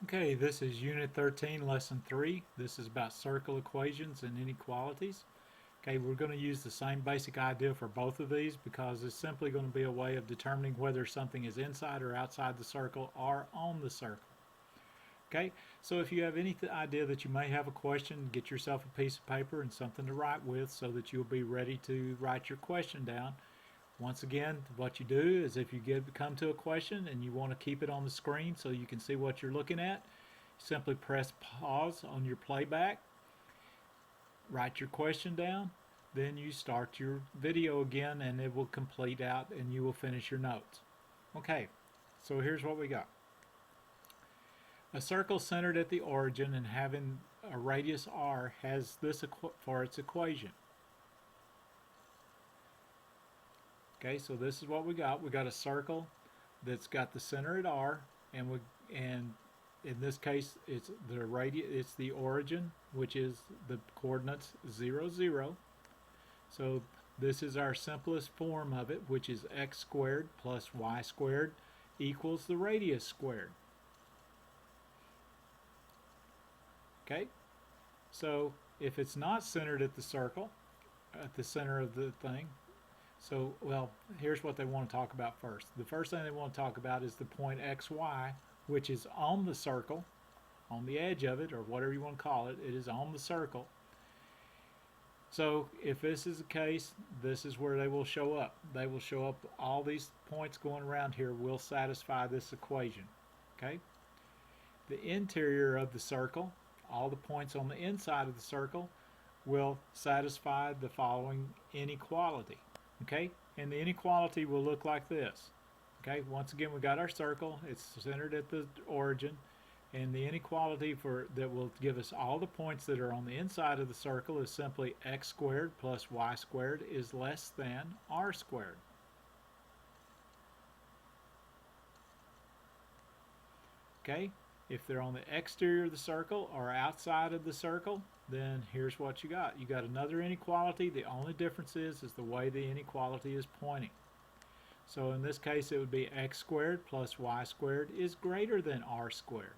Okay, this is Unit 13, Lesson 3. This is about circle equations and inequalities. Okay, we're going to use the same basic idea for both of these because it's simply going to be a way of determining whether something is inside or outside the circle or on the circle. Okay, so if you have any idea that you may have a question, get yourself a piece of paper and something to write with so that you'll be ready to write your question down. Once again, what you do is if you come to a question and you want to keep it on the screen so you can see what you're looking at, simply press pause on your playback, write your question down, then you start your video again and it will complete out and you will finish your notes. Okay, so here's what we got. A circle centered at the origin and having a radius r has this for its equation. Okay, so this is what we got. We got a circle that's got the center at r, and in this case it's the radius. It's the origin, which is the coordinates 0, 0. So this is our simplest form of it, which is x squared plus y squared equals the radius squared. Okay, so if it's not centered at the circle, at the center of the thing, so, well, here's what they want to talk about first. The first thing they want to talk about is the point xy, which is on the circle, on the edge of it, or whatever you want to call it. It is on the circle. So, if this is the case, this is where they will show up. They will show up, all these points going around here will satisfy this equation. Okay? The interior of the circle, all the points on the inside of the circle, will satisfy the following inequality. Okay, and the inequality will look like this. Okay, once again we got our circle, it's centered at the origin, and the inequality that will give us all the points that are on the inside of the circle is simply x squared plus y squared is less than r squared. Okay, if they're on the exterior of the circle or outside of the circle, then here's what you got. You got another inequality. The only difference is the way the inequality is pointing. So in this case it would be x squared plus y squared is greater than r squared.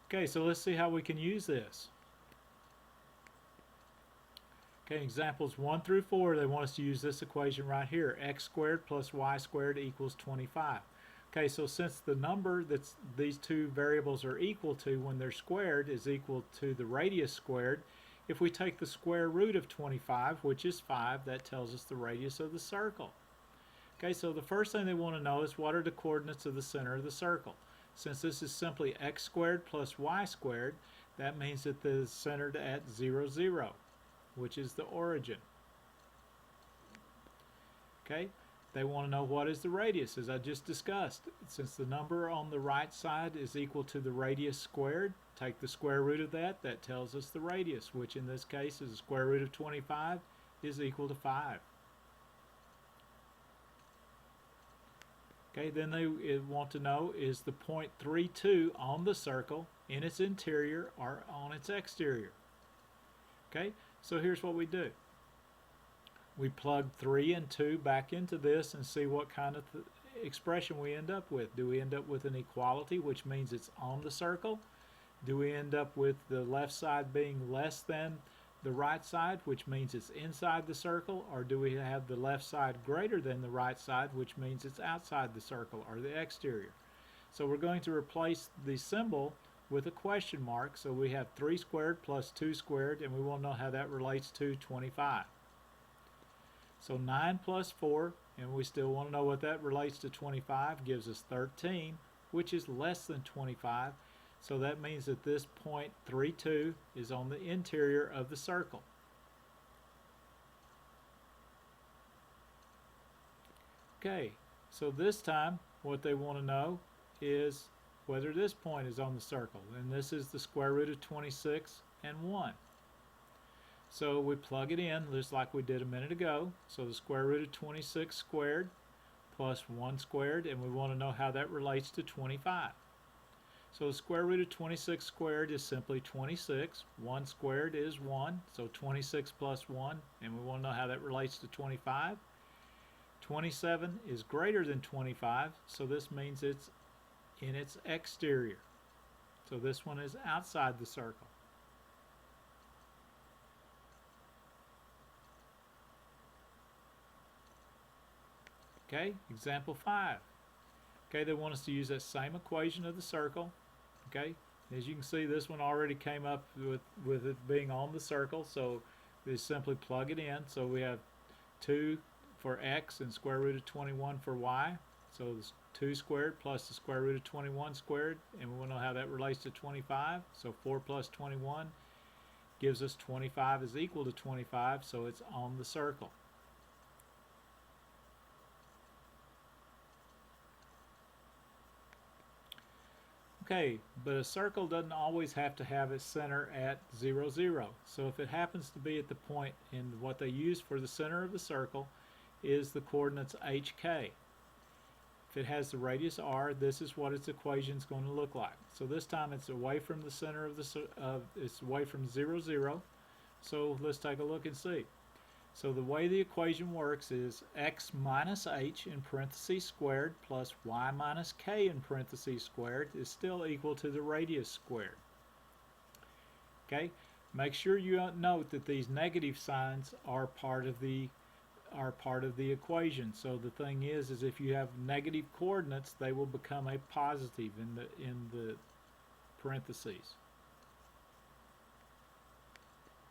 Okay, so let's see how we can use this. Okay, examples 1 through 4, they want us to use this equation right here. X squared plus y squared equals 25. Okay, so since the number that these two variables are equal to when they're squared is equal to the radius squared, if we take the square root of 25, which is 5, that tells us the radius of the circle. Okay, so the first thing they want to know is what are the coordinates of the center of the circle. Since this is simply x squared plus y squared, that means that it is centered at 0, 0, which is the origin. Okay, they want to know what is the radius, as I just discussed. Since the number on the right side is equal to the radius squared, take the square root of that. That tells us the radius, which in this case is the square root of 25 is equal to 5. Okay, then they want to know is the point 32 on the circle in its interior or on its exterior. Okay, so here's what we do. We plug 3 and 2 back into this and see what kind of expression we end up with. Do we end up with an equality, which means it's on the circle? Do we end up with the left side being less than the right side, which means it's inside the circle? Or do we have the left side greater than the right side, which means it's outside the circle or the exterior? So we're going to replace the symbol with a question mark. So we have 3 squared plus 2 squared, and we want to know how that relates to 25. So 9 plus 4, and we still want to know what that relates to 25, gives us 13, which is less than 25. So that means that this point 32 is on the interior of the circle. Okay, so this time what they want to know is whether this point is on the circle. And this is the square root of 26 and 1. So we plug it in just like we did a minute ago. So the square root of 26 squared plus 1 squared, and we want to know how that relates to 25. So the square root of 26 squared is simply 26. 1 squared is 1, so 26 plus 1, and we want to know how that relates to 25. 27 is greater than 25, so this means it's in its exterior. So this one is outside the circle. Okay, example 5. Okay, they want us to use that same equation of the circle. Okay, as you can see, this one already came up with it being on the circle, so we simply plug it in. So we have 2 for x and square root of 21 for y. So it's 2 squared plus the square root of 21 squared, and we want to know how that relates to 25. So 4 plus 21 gives us 25 is equal to 25, so it's on the circle. Okay, but a circle doesn't always have to have its center at 0, 0. So if it happens to be at the point, in what they use for the center of the circle is the coordinates HK. If it has the radius r, this is what its equation is going to look like. So this time it's away from the center of it's away from 0, 0. So let's take a look and see. So the way the equation works is x minus h in parentheses squared plus y minus k in parentheses squared is still equal to the radius squared. Okay, make sure you note that these negative signs are part of the equation. So the thing is if you have negative coordinates, they will become a positive in the parentheses.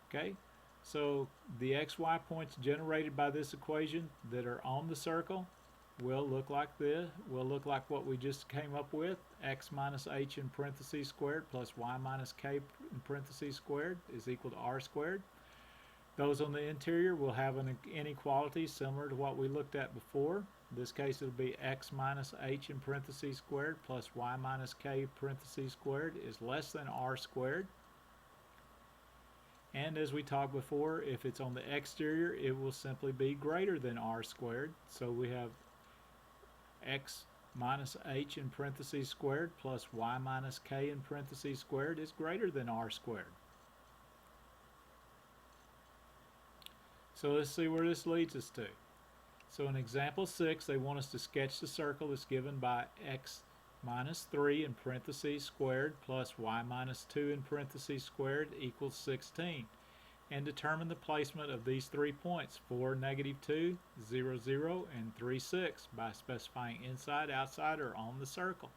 Okay. So the xy points generated by this equation that are on the circle will look like this, will look like what we just came up with. X minus h in parentheses squared plus y minus k in parentheses squared is equal to r squared. Those on the interior will have an inequality similar to what we looked at before. In this case, it'll be x minus h in parentheses squared plus y minus k parentheses squared is less than r squared. And as we talked before, if it's on the exterior, it will simply be greater than r squared. So we have x minus h in parentheses squared plus y minus k in parentheses squared is greater than r squared. So let's see where this leads us to. So in example 6, they want us to sketch the circle that's given by x minus 3 in parentheses squared plus y minus 2 in parentheses squared equals 16, and determine the placement of these 3 points, 4, negative 2, 0, 0, and 3, 6, by specifying inside, outside, or on the circle.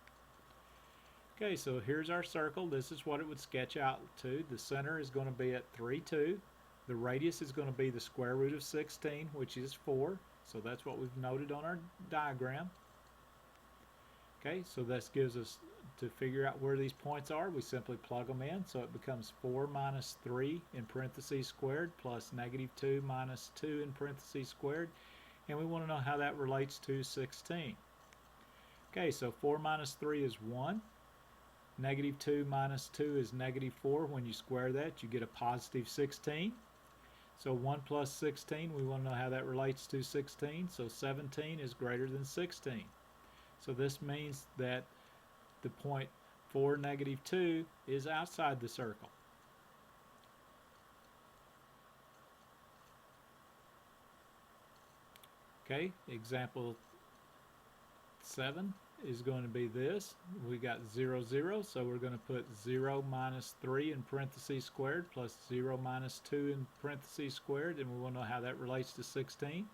Okay, so here's our circle. This is what it would sketch out to. The center is going to be at 3, 2. The radius is going to be the square root of 16, which is 4. So that's what we've noted on our diagram. Okay, so this gives us, to figure out where these points are, we simply plug them in. So it becomes 4 minus 3 in parentheses squared plus negative 2 minus 2 in parentheses squared. And we want to know how that relates to 16. Okay, so 4 minus 3 is 1. Negative 2 minus 2 is negative 4. When you square that, you get a positive 16. So 1 plus 16, we want to know how that relates to 16. So 17 is greater than 16. So this means that the point 4, negative 2 is outside the circle. Okay, example 7 is going to be this. We got 0, 0, so we're going to put 0 minus 3 in parentheses squared plus 0 minus 2 in parentheses squared, and we want to know how that relates to 16.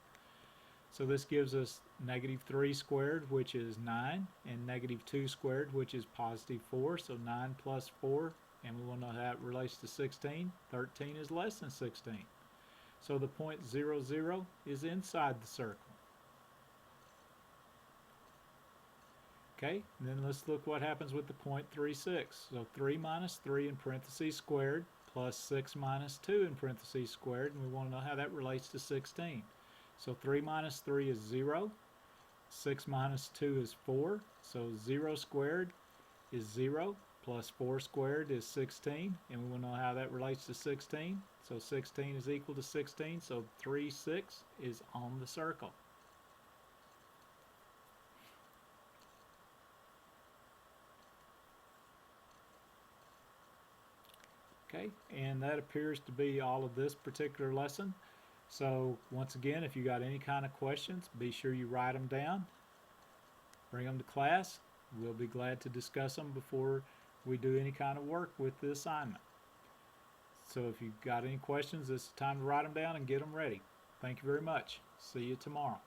So this gives us negative 3 squared, which is 9, and negative 2 squared, which is positive 4. So 9 plus 4, and we want to know how it relates to 16. 13 is less than 16. So the point 0, 0 is inside the circle. Okay, and then let's look what happens with the point 3, 6. So 3 minus 3 in parentheses squared plus 6 minus 2 in parentheses squared, and we want to know how that relates to 16. So 3 minus 3 is 0, 6 minus 2 is 4, so 0 squared is 0, plus 4 squared is 16, and we want to know how that relates to 16. So 16 is equal to 16, so 3, 6 is on the circle. Okay, and that appears to be all of this particular lesson. So once again, if you got any kind of questions, be sure you write them down, bring them to class. We'll be glad to discuss them before we do any kind of work with the assignment. So if you've got any questions, it's time to write them down and get them ready. Thank you very much. See you tomorrow.